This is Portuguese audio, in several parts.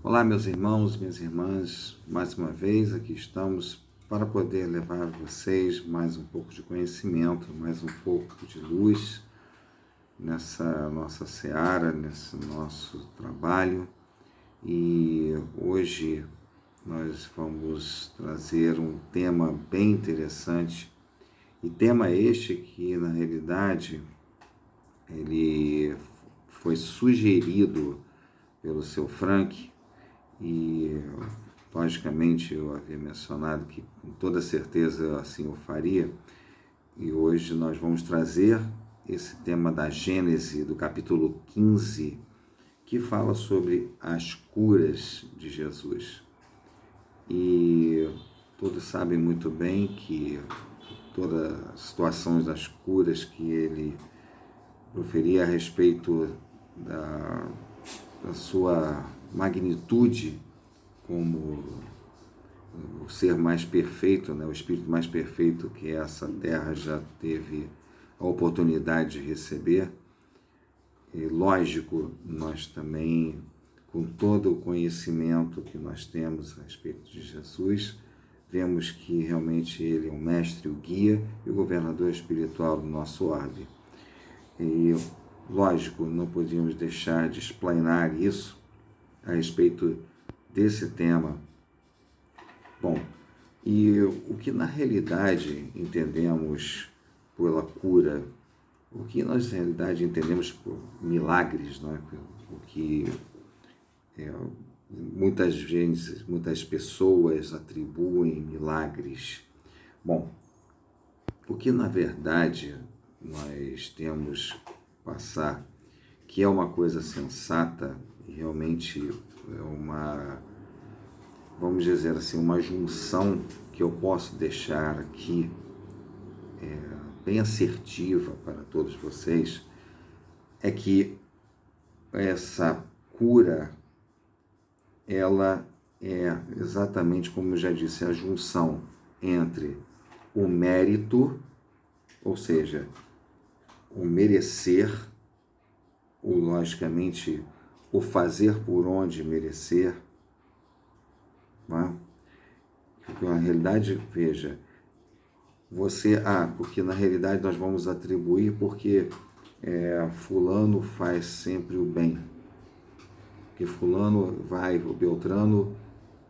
Olá, meus irmãos, minhas irmãs, mais uma vez aqui estamos para poder levar a vocês mais um pouco de conhecimento, mais um pouco de luz nessa nossa seara, nesse nosso trabalho. E hoje nós vamos trazer um tema bem interessante, e tema este que na realidade ele foi sugerido pelo seu Frank. E, logicamente, eu havia mencionado que com toda certeza assim eu faria. E hoje nós vamos trazer esse tema da Gênese, do capítulo 15, que fala sobre as curas de Jesus. E todos sabem muito bem que toda a situação das curas que ele proferia a respeito da sua magnitude como o ser mais perfeito, né? O espírito mais perfeito que essa terra já teve a oportunidade de receber. E lógico, nós também, com todo o conhecimento que nós temos a respeito de Jesus, vemos que realmente ele é o mestre, o guia e o governador espiritual do nosso orbe. E lógico, não podíamos deixar de explanar isso a respeito desse tema. Bom, e o que na realidade entendemos pela cura, o que nós na realidade entendemos por milagres, não é? O que muitas vezes, muitas pessoas atribuem milagres. Bom, o que na verdade nós temos que passar, que é uma coisa sensata, e realmente é uma, vamos dizer assim, uma junção que eu posso deixar aqui bem assertiva para todos vocês, é que essa cura, ela é exatamente como eu já disse, a junção entre o mérito, ou seja, o merecer, ou logicamente o fazer por onde merecer, não é? Porque na realidade, veja, porque na realidade nós vamos atribuir porque fulano faz sempre o bem, porque fulano vai, o Beltrano,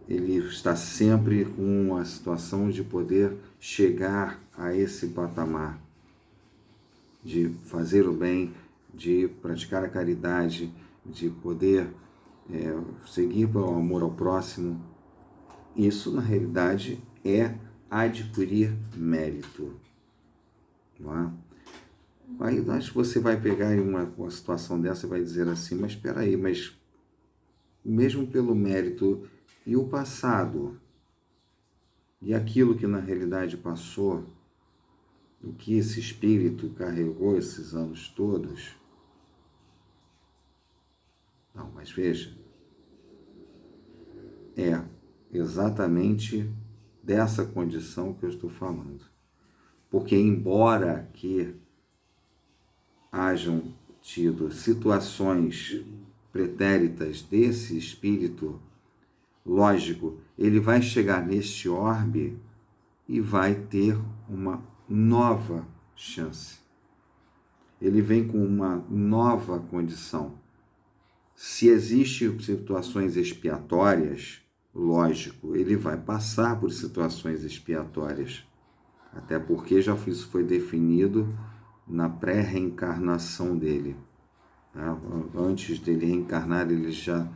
ele está sempre com a situação de poder chegar a esse patamar, de fazer o bem, de praticar a caridade, de poder seguir pelo amor ao próximo. Isso, na realidade, é adquirir mérito. Não é? Aí você vai pegar uma situação dessa e vai dizer assim, mas espera aí, mas mesmo pelo mérito e o passado, e aquilo que na realidade passou, o que esse espírito carregou esses anos todos? Não, mas veja, é exatamente dessa condição que eu estou falando. Porque embora que hajam tido situações pretéritas desse espírito, lógico, ele vai chegar neste orbe e vai ter uma nova chance. Ele vem com uma nova condição. Se existem situações expiatórias, lógico, ele vai passar por situações expiatórias. Até porque isso foi definido na pré-reencarnação dele. Antes dele reencarnar, ele já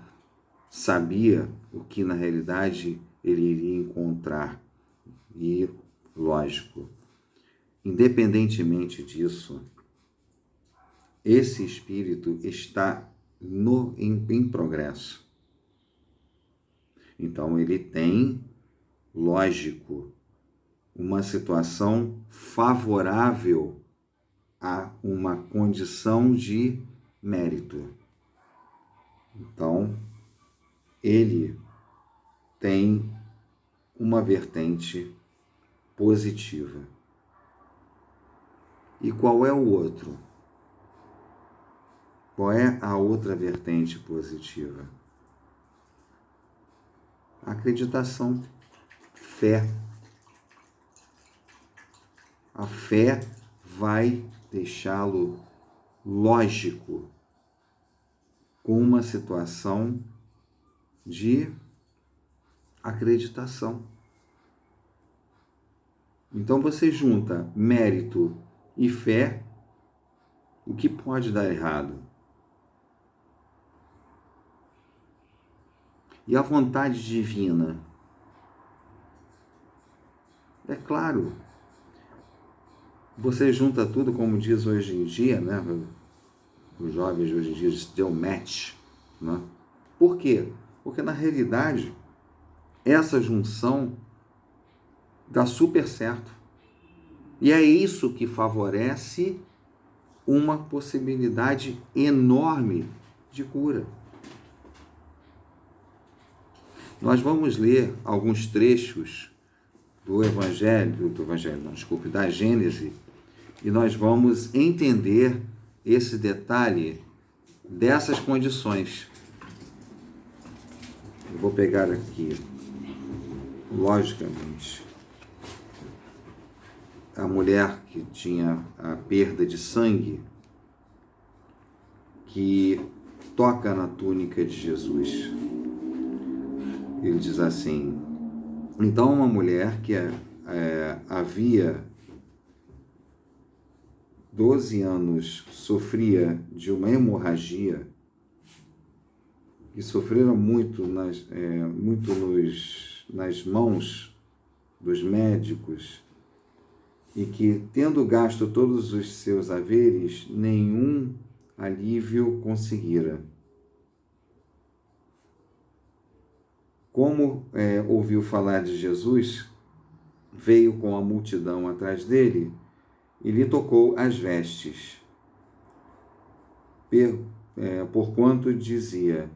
sabia o que na realidade ele iria encontrar. E, lógico, independentemente disso, esse espírito está em progresso. Então, ele tem, lógico, uma situação favorável a uma condição de mérito. Então, ele tem uma vertente positiva. E qual é o outro? Qual é a outra vertente positiva? Acreditação, fé. A fé vai deixá-lo lógico com uma situação de acreditação. Então você junta mérito e fé, o que pode dar errado? E a vontade divina? É claro, você junta tudo, como diz hoje em dia, né? Os jovens de hoje em dia deu match, né? Por quê? Porque na realidade essa junção dá super certo. E é isso que favorece uma possibilidade enorme de cura. Nós vamos ler alguns trechos da Gênese, e nós vamos entender esse detalhe dessas condições. Eu vou pegar aqui, logicamente, a mulher que tinha a perda de sangue, que toca na túnica de Jesus. Ele diz assim: então uma mulher que havia 12 anos sofria de uma hemorragia, que sofreram muito nas mãos dos médicos, e que, tendo gasto todos os seus haveres, nenhum alívio conseguira. Como ouviu falar de Jesus, veio com a multidão atrás dele e lhe tocou as vestes, porquanto dizia: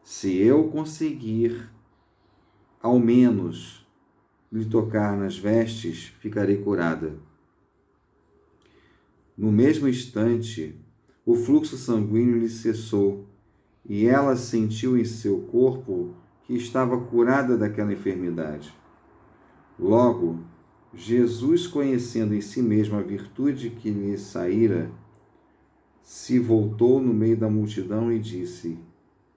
se eu conseguir ao menos lhe tocar nas vestes, ficarei curada. No mesmo instante, o fluxo sanguíneo lhe cessou, e ela sentiu em seu corpo que estava curada daquela enfermidade. Logo, Jesus, conhecendo em si mesmo a virtude que lhe saíra, se voltou no meio da multidão e disse: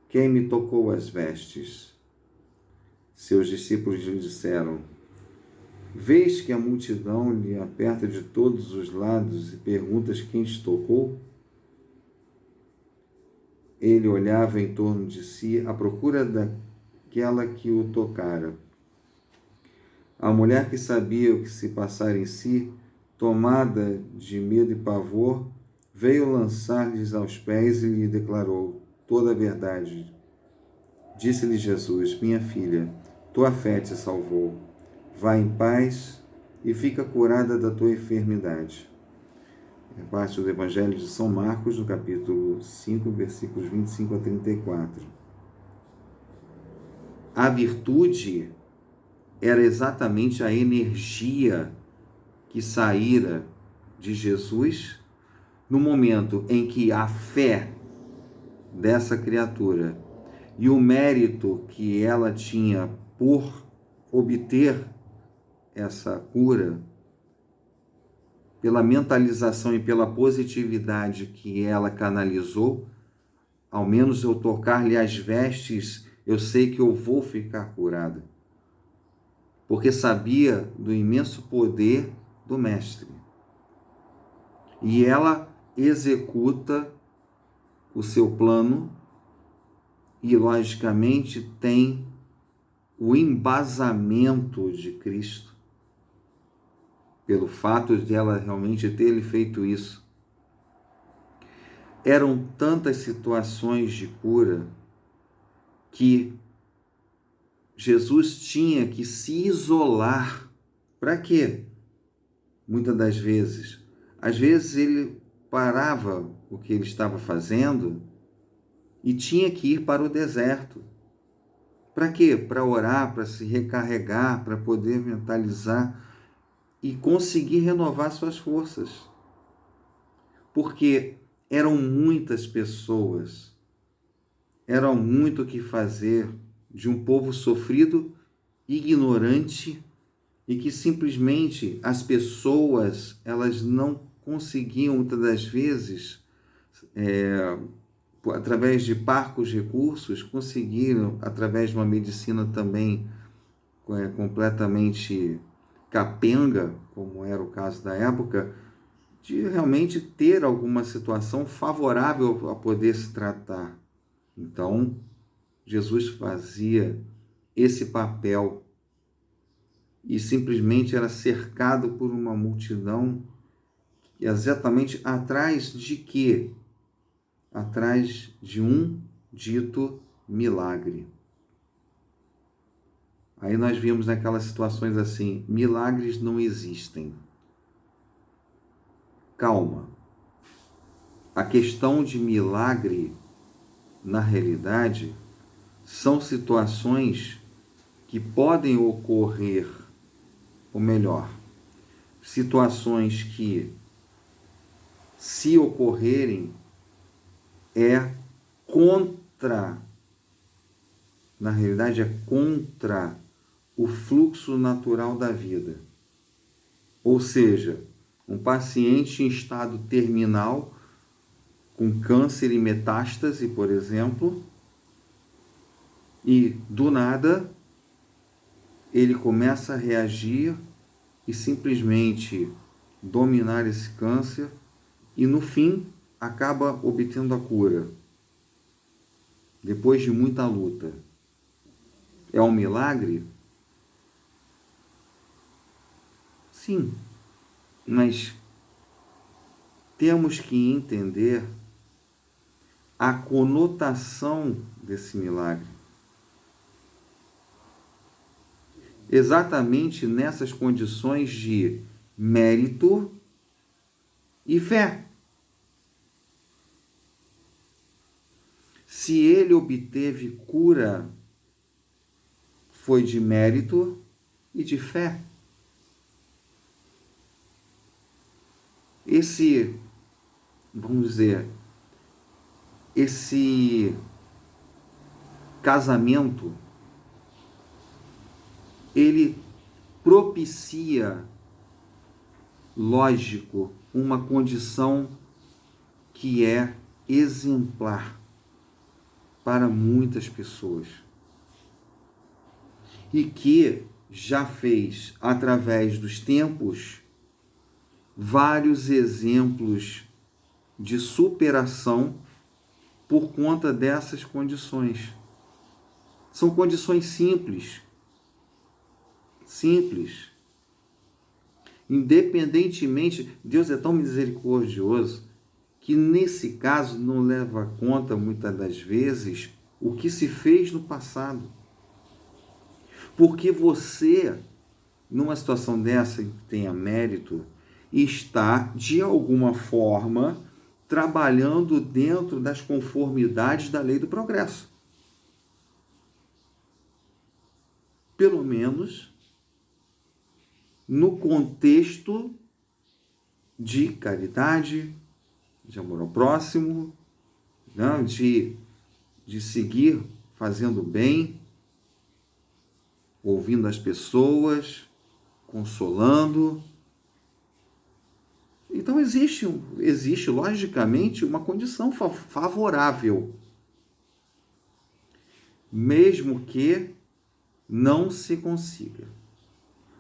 quem me tocou as vestes? Seus discípulos lhe disseram: vês que a multidão lhe aperta de todos os lados e perguntas quem te tocou? Ele olhava em torno de si à procura daquela que o tocara. A mulher, que sabia o que se passara em si, tomada de medo e pavor, veio lançar-lhes aos pés e lhe declarou toda a verdade. Disse-lhe Jesus: minha filha, tua fé te salvou. Vá em paz e fica curada da tua enfermidade. É parte do Evangelho de São Marcos, no capítulo 5, versículos 25 a 34. A virtude era exatamente a energia que saíra de Jesus no momento em que a fé dessa criatura e o mérito que ela tinha por obter essa cura, pela mentalização e pela positividade que ela canalizou, ao menos eu tocar-lhe as vestes, eu sei que eu vou ficar curada. Porque sabia do imenso poder do Mestre. E ela executa o seu plano e, logicamente, tem o embasamento de Cristo, pelo fato de ela realmente ter lhe feito isso. Eram tantas situações de cura que Jesus tinha que se isolar. Para quê? Muitas das vezes. Às vezes ele parava o que ele estava fazendo e tinha que ir para o deserto. Para quê? Para orar, para se recarregar, para poder mentalizar e conseguir renovar suas forças. Porque eram muitas pessoas, eram muito o que fazer de um povo sofrido ignorante e que simplesmente as pessoas elas não conseguiam muitas das vezes através de parcos recursos conseguiram através de uma medicina também completamente capenga, como era o caso da época, de realmente ter alguma situação favorável a poder se tratar. Então, Jesus fazia esse papel e simplesmente era cercado por uma multidão exatamente atrás de quê? Atrás de um dito milagre. Aí nós vimos naquelas situações assim, milagres não existem. Calma. A questão de milagre, na realidade, são situações que podem ocorrer, ou melhor, situações que, se ocorrerem, é contra, na realidade é contra o fluxo natural da vida. Ou seja, um paciente em estado terminal, com câncer e metástase, por exemplo, e do nada ele começa a reagir e simplesmente dominar esse câncer e no fim acaba obtendo a cura, depois de muita luta. É um milagre? Sim, mas temos que entender a conotação desse milagre. Exatamente nessas condições de mérito e fé. Se ele obteve cura, foi de mérito e de fé. Esse, vamos dizer, esse casamento, ele propicia, lógico, uma condição que é exemplar para muitas pessoas e que já fez, através dos tempos, vários exemplos de superação por conta dessas condições. São condições simples. Independentemente, Deus é tão misericordioso que nesse caso não leva a conta, muitas das vezes, o que se fez no passado. Porque você, numa situação dessa que tenha mérito, está, de alguma forma, trabalhando dentro das conformidades da lei do progresso. Pelo menos no contexto de caridade, de amor ao próximo, né? de seguir fazendo bem, ouvindo as pessoas, consolando. Então existe logicamente uma condição favorável, mesmo que não se consiga.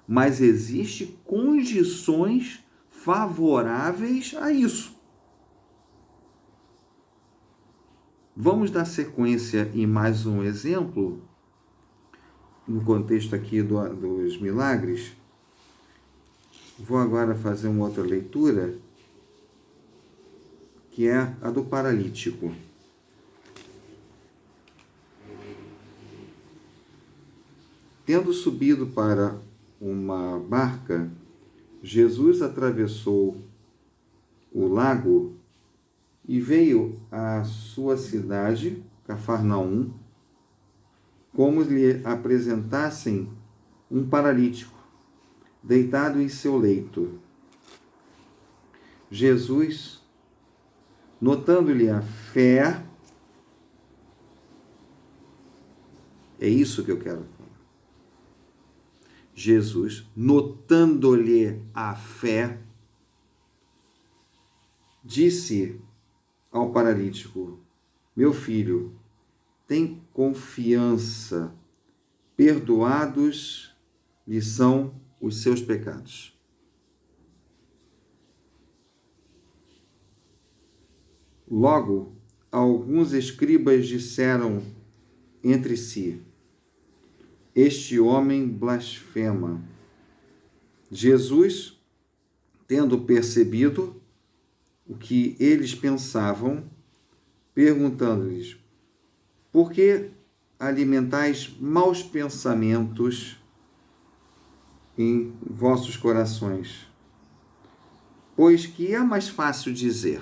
Mas existem condições favoráveis a isso. Vamos dar sequência em mais um exemplo, no contexto aqui dos milagres. Vou agora fazer uma outra leitura, que é a do paralítico. Tendo subido para uma barca, Jesus atravessou o lago e veio à sua cidade, Cafarnaum, como lhe apresentassem um paralítico, deitado em seu leito. Jesus, notando-lhe a fé, é isso que eu quero falar. Jesus, notando-lhe a fé, disse ao paralítico: meu filho, tem confiança, perdoados lhe são os seus pecados. Logo, alguns escribas disseram entre si: este homem blasfema. Jesus, tendo percebido o que eles pensavam, perguntando-lhes: por que alimentais maus pensamentos em vossos corações? Pois que é mais fácil dizer: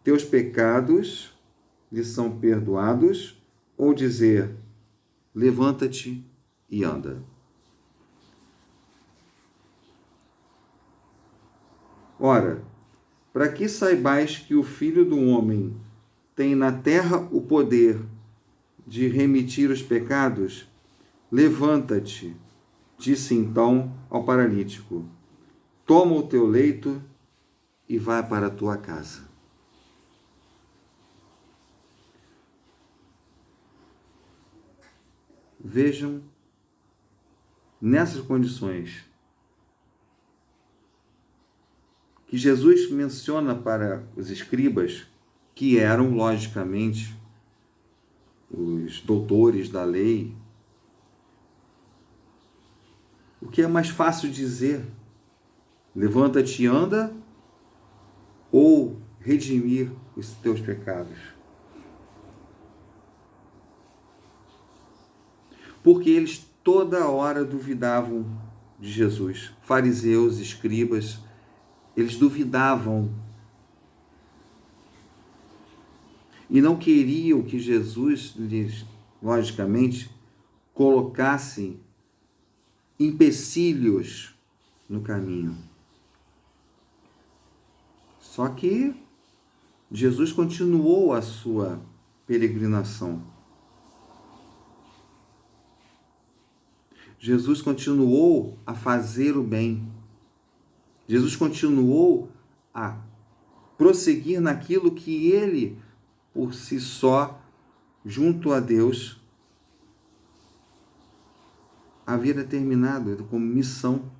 teus pecados lhe são perdoados, ou dizer: levanta-te e anda. Ora, para que saibais que o Filho do Homem tem na terra o poder de remitir os pecados, levanta-te, disse então ao paralítico, toma o teu leito e vai para a tua casa. Vejam, nessas condições, que Jesus menciona para os escribas, que eram, logicamente, os doutores da lei, o que é mais fácil dizer? Levanta-te e anda, ou redimir os teus pecados? Porque eles toda hora duvidavam de Jesus. Fariseus, escribas, eles duvidavam e não queriam que Jesus lhes, logicamente, colocasse empecilhos no caminho. Só que Jesus continuou a sua peregrinação. Jesus continuou a fazer o bem. Jesus continuou a prosseguir naquilo que ele, por si só, junto a Deus, havia determinado como missão.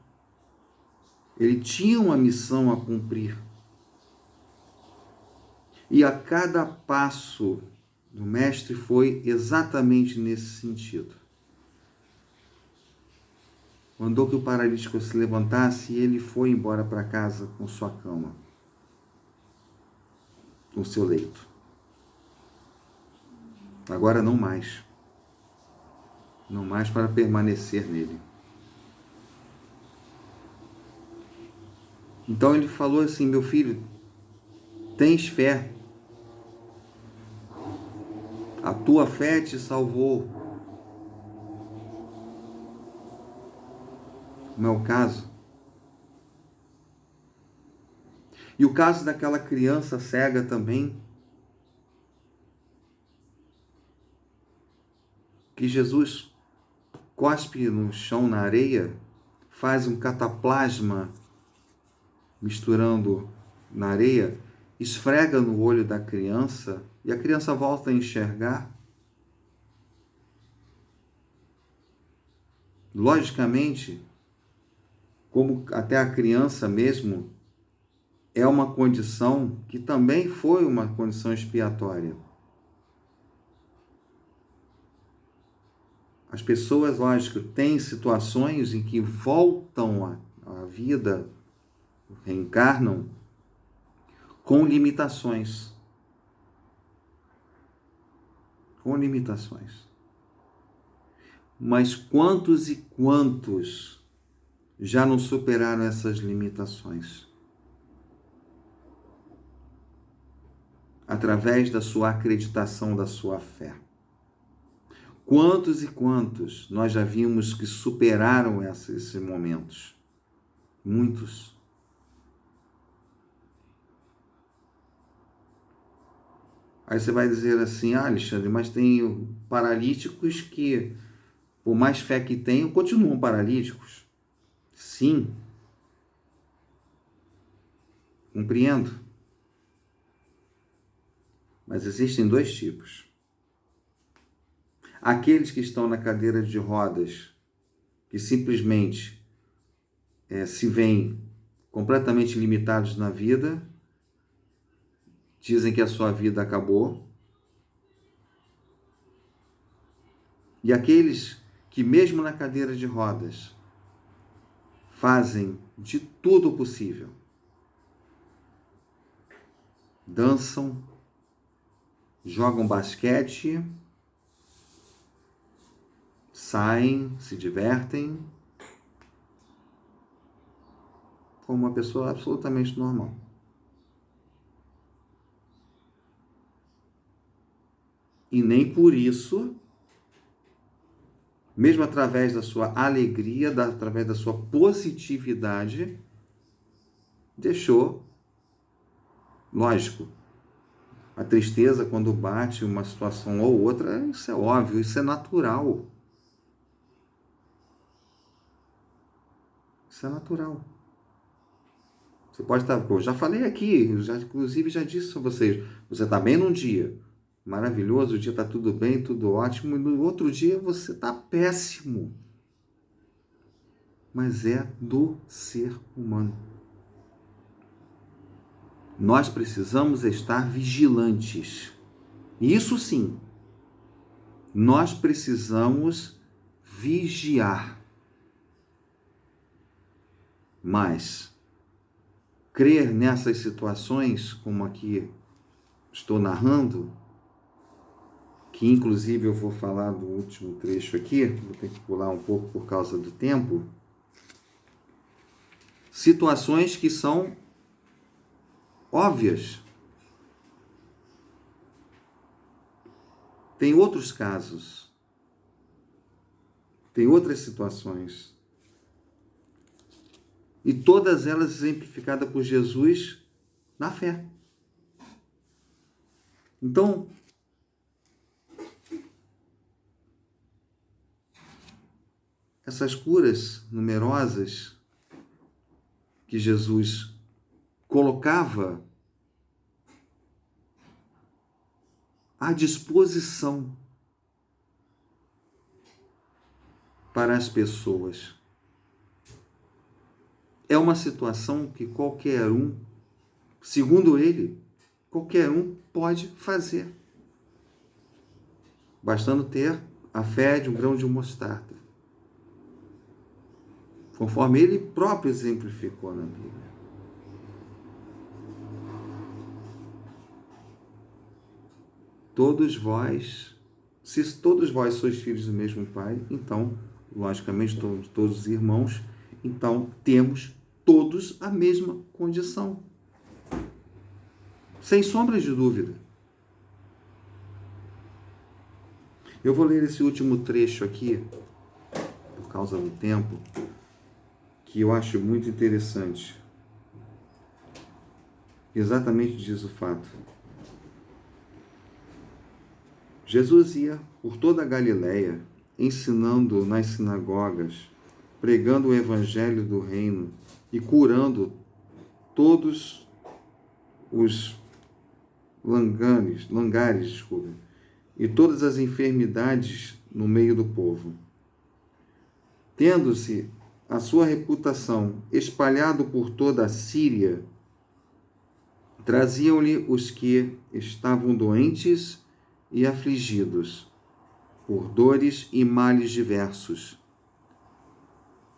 Ele tinha uma missão a cumprir. E a cada passo do Mestre foi exatamente nesse sentido. Mandou que o paralítico se levantasse e ele foi embora para casa com sua cama, com seu leito. Agora não mais. Não mais para permanecer nele. Então ele falou assim: meu filho, tens fé. A tua fé te salvou. Não é o caso? E o caso daquela criança cega também, que Jesus cospe no chão, na areia, faz um cataplasma misturando na areia, esfrega no olho da criança e a criança volta a enxergar. Logicamente, como até a criança mesmo, é uma condição que também foi uma condição expiatória. As pessoas, lógico, têm situações em que voltam à vida, reencarnam, com limitações. Com limitações. Mas quantos e quantos já não superaram essas limitações? Através da sua acreditação, da sua fé. Quantos e quantos nós já vimos que superaram esses momentos? Muitos. Aí você vai dizer assim, Alexandre, mas tem paralíticos que, por mais fé que tenham, continuam paralíticos. Sim, compreendo. Mas existem dois tipos. Aqueles que estão na cadeira de rodas, que simplesmente se veem completamente limitados na vida, dizem que a sua vida acabou. E aqueles que, mesmo na cadeira de rodas, fazem de tudo possível. Dançam, jogam basquete, saem, se divertem, como uma pessoa absolutamente normal. E nem por isso, mesmo através da sua alegria, através da sua positividade, deixou, lógico, a tristeza quando bate uma situação ou outra, isso é óbvio, isso é natural. Isso é natural. Você pode estar, eu já falei aqui, inclusive já disse a vocês, você está bem num dia, maravilhoso, o dia está tudo bem, tudo ótimo, e no outro dia você está péssimo. Mas é do ser humano. Nós precisamos estar vigilantes. Isso sim, nós precisamos vigiar. Mas crer nessas situações, como aqui estou narrando, que inclusive eu vou falar do último trecho aqui, vou ter que pular um pouco por causa do tempo, situações que são óbvias. Tem outros casos, tem outras situações, e todas elas exemplificadas por Jesus na fé. Então, essas curas numerosas que Jesus colocava à disposição para as pessoas. É uma situação que qualquer um, segundo ele, qualquer um pode fazer, bastando ter a fé de um grão de mostarda, conforme ele próprio exemplificou na Bíblia. Todos vós, se todos vós sois filhos do mesmo Pai, então, logicamente, todos os irmãos, então temos todos a mesma condição. Sem sombra de dúvida. Eu vou ler esse último trecho aqui, por causa do tempo, que eu acho muito interessante. Exatamente diz o fato. Jesus ia por toda a Galileia, ensinando nas sinagogas, pregando o evangelho do reino e curando todos os langares, e todas as enfermidades no meio do povo. Tendo-se a sua reputação espalhado por toda a Síria, traziam-lhe os que estavam doentes e afligidos por dores e males diversos,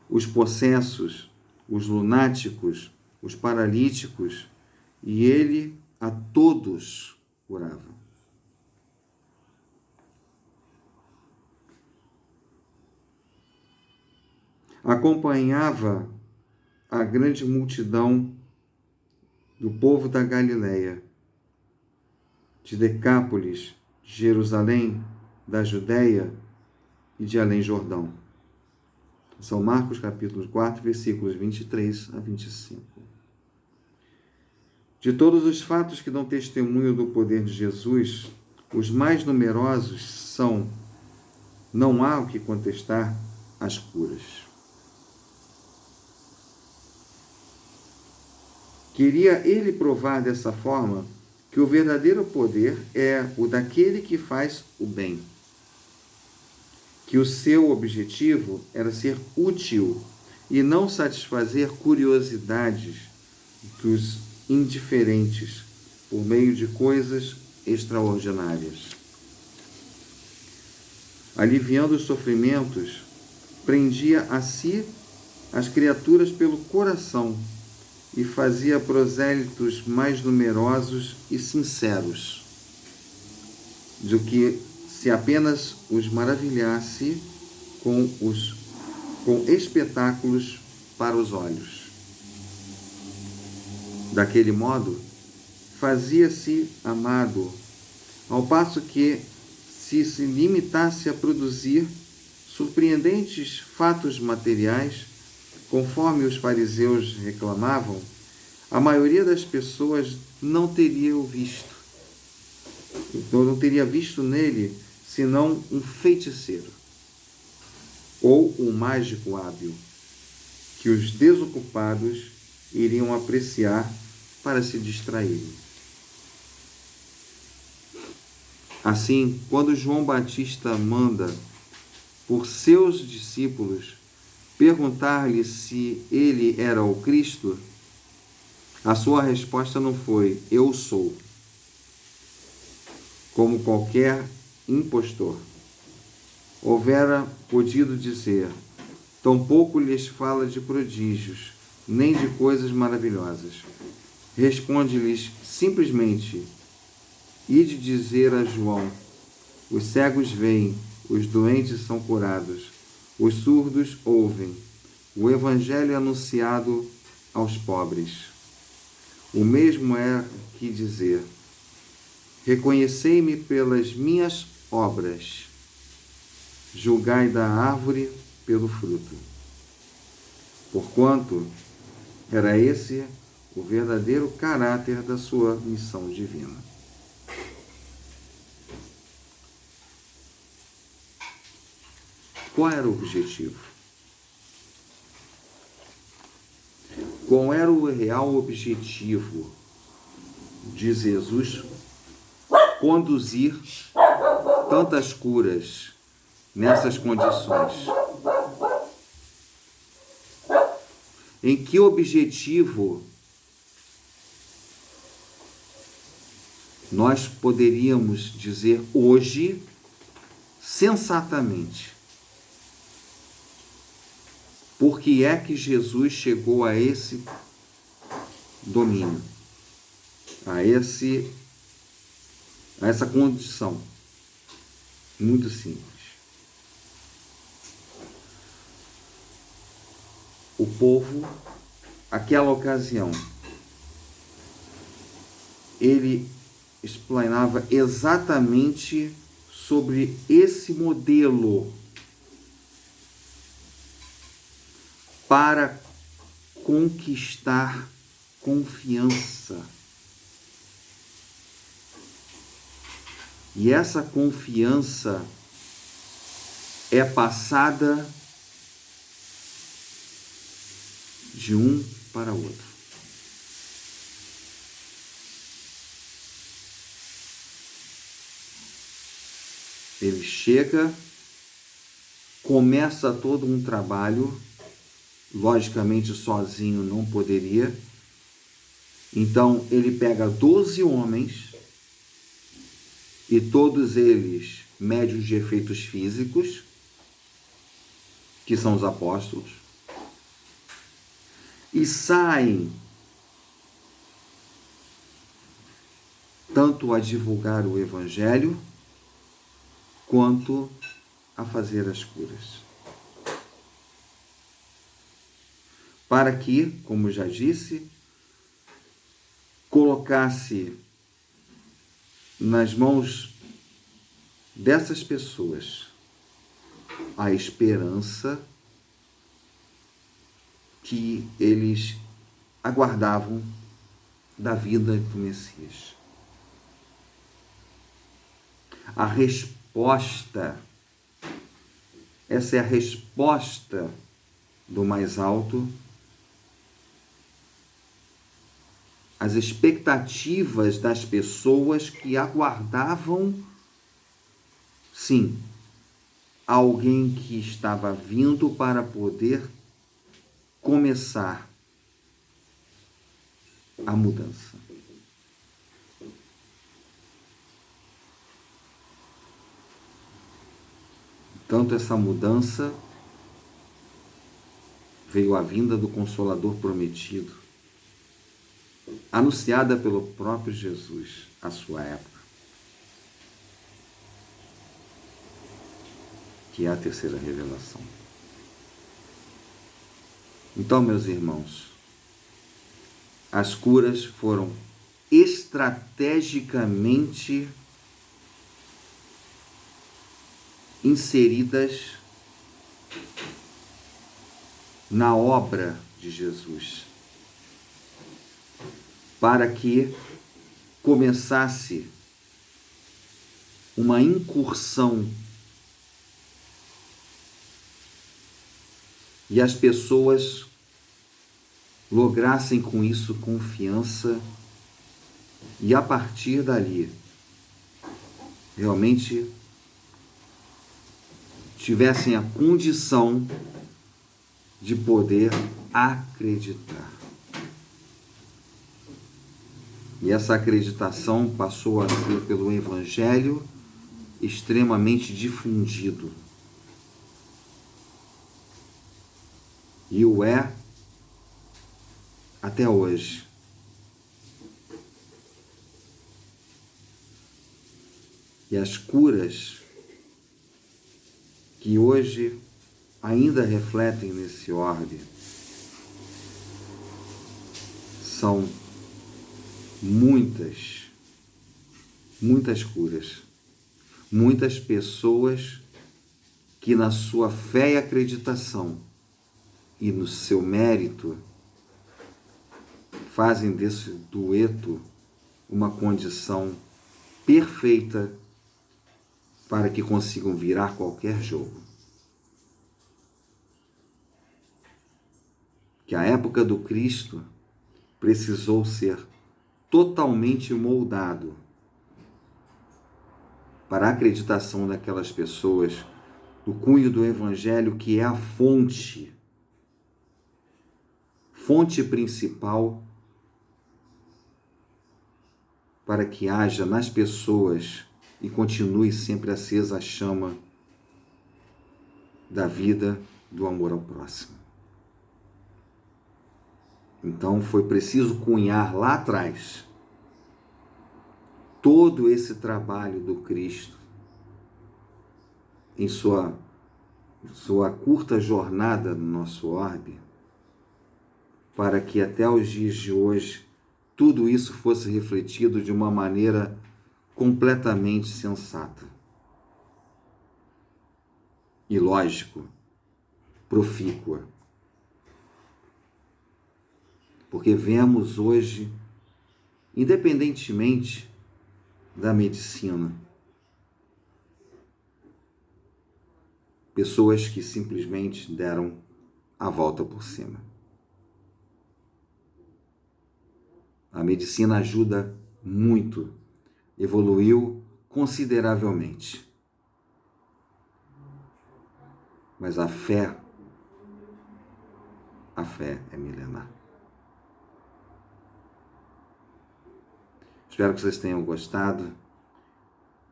os possessos, os lunáticos, os paralíticos, e ele a todos curava. Acompanhava a grande multidão do povo da Galileia, de Decápolis, de Jerusalém, da Judéia e de além Jordão. São Marcos capítulo 4, versículos 23 a 25. De todos os fatos que dão testemunho do poder de Jesus, os mais numerosos são, não há o que contestar, as curas. Queria ele provar dessa forma que o verdadeiro poder é o daquele que faz o bem, que o seu objetivo era ser útil e não satisfazer curiosidades dos indiferentes por meio de coisas extraordinárias. Aliviando os sofrimentos, prendia a si as criaturas pelo coração e fazia prosélitos mais numerosos e sinceros do que se apenas os maravilhasse com espetáculos para os olhos. Daquele modo, fazia-se amado, ao passo que, se limitasse a produzir surpreendentes fatos materiais, conforme os fariseus reclamavam, a maioria das pessoas não teria o visto. Então, não teria visto nele senão um feiticeiro ou um mágico hábil, que os desocupados iriam apreciar para se distraírem. Assim, quando João Batista manda por seus discípulos perguntar-lhe se ele era o Cristo, a sua resposta não foi "eu sou", como qualquer impostor houvera podido dizer. Tampouco lhes fala de prodígios, nem de coisas maravilhosas. Responde-lhes simplesmente: ide dizer a João: os cegos veem, os doentes são curados, os surdos ouvem, o evangelho é anunciado aos pobres. O mesmo é que dizer: reconhecei-me pelas minhas obras, julgai da árvore pelo fruto. Porquanto era esse o verdadeiro caráter da sua missão divina. Qual era o objetivo? Qual era o real objetivo de Jesus conduzir tantas curas nessas condições? Em que objetivo nós poderíamos dizer hoje, sensatamente, por que é que Jesus chegou a esse domínio, a essa condição? Muito simples. O povo, aquela ocasião, ele explanava exatamente sobre esse modelo para conquistar confiança. E essa confiança é passada de um para outro. Ele chega, começa todo um trabalho, logicamente sozinho não poderia. Então ele pega 12 homens, e todos eles médios de efeitos físicos, que são os apóstolos, e saem tanto a divulgar o evangelho quanto a fazer as curas. Para que, como já disse, colocasse nas mãos dessas pessoas a esperança que eles aguardavam da vida do Messias. A resposta, essa é a resposta do mais alto às expectativas das pessoas que aguardavam, sim, alguém que estava vindo para poder começar a mudança. Tanto essa mudança veio a vinda do Consolador prometido, anunciada pelo próprio Jesus à sua época, que é a terceira revelação. Então, meus irmãos, as curas foram estrategicamente inseridas na obra de Jesus, para que começasse uma incursão e as pessoas lograssem com isso confiança e a partir dali realmente tivessem a condição de poder acreditar. E essa acreditação passou a ser pelo Evangelho extremamente difundido. E o é até hoje. E as curas que hoje ainda refletem nesse orbe são muitas curas. Muitas pessoas que na sua fé e acreditação e no seu mérito fazem desse dueto uma condição perfeita para que consigam virar qualquer jogo. Que a época do Cristo precisou ser totalmente moldado para a acreditação daquelas pessoas no cunho do Evangelho, que é a fonte principal para que haja nas pessoas e continue sempre acesa a chama da vida, do amor ao próximo. Então foi preciso cunhar lá atrás todo esse trabalho do Cristo em sua curta jornada no nosso orbe, para que até os dias de hoje tudo isso fosse refletido de uma maneira completamente sensata e lógico, profícua. Porque vemos hoje, independentemente da medicina, pessoas que simplesmente deram a volta por cima. A medicina ajuda muito, evoluiu consideravelmente. Mas a fé é milenar. Espero que vocês tenham gostado.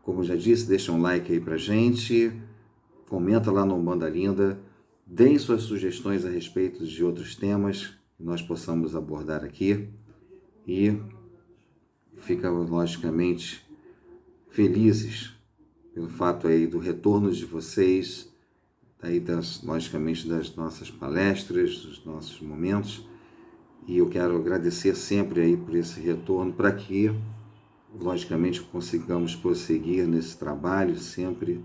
Como já disse, deixa um like aí pra gente, comenta lá no Umbanda Linda, deem suas sugestões a respeito de outros temas que nós possamos abordar aqui e fica logicamente felizes pelo fato aí do retorno de vocês, daí logicamente das nossas palestras, dos nossos momentos, e eu quero agradecer sempre aí por esse retorno, para que logicamente consigamos prosseguir nesse trabalho sempre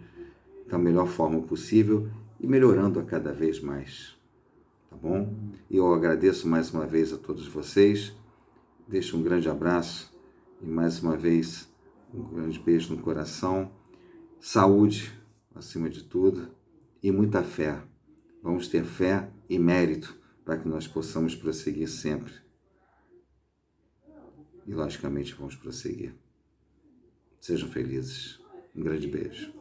da melhor forma possível e melhorando a cada vez mais, tá bom? E eu agradeço mais uma vez a todos vocês deixo um grande abraço e mais uma vez um grande beijo no coração. Saúde, acima de tudo, e muita fé. Vamos ter fé e mérito para que nós possamos prosseguir sempre. E, logicamente, vamos prosseguir. Sejam felizes. Um grande beijo.